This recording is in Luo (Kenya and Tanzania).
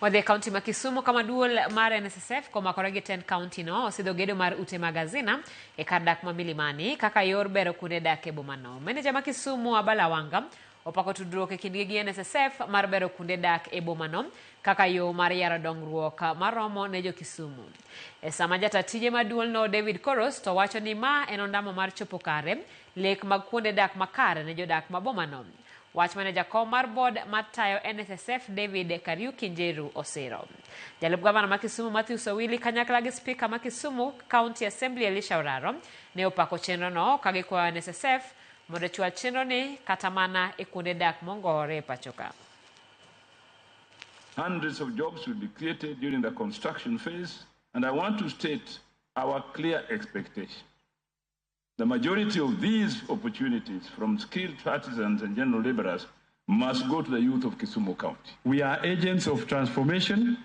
Wadhi kaunti ma Kisumu kama duol mar NSSF koma koregi 10 kaunti no osidho gedo mar ute magazina e kar dak ma Milimani kaka yor bero kuonde dak e boma no. Meneja ma Kisumu Abala Wanga opako tudruok e kindgi gi NSSF mar bero kuonde dak e boma no kaka yo mar yaro dongruok maromo ne jo Kisumu. E sama jata tije maduol no David Koros to wacho ni ma en ondamo mar chopo kare lek mag kuonde dak makare ne jodak ma boma no. Wach manager mar board matayo NSSF David Kariuki Njeru osiro. Jalup gavana ma Kisumu Matthew Sowili kanyakla gi speaker ma Kisumu County Assembly Elisha Oraro ne opako chenro no kagi kwa NSSF mondo chwal chenro ni kata mana e kuonde dak mongore e pachoka. Hundreds of jobs will be created during the construction phase, and I want to state our clear expectation. The majority of these opportunities from skilled artisans and general laborers must go to the youth of Kisumu County. We are agents of transformation.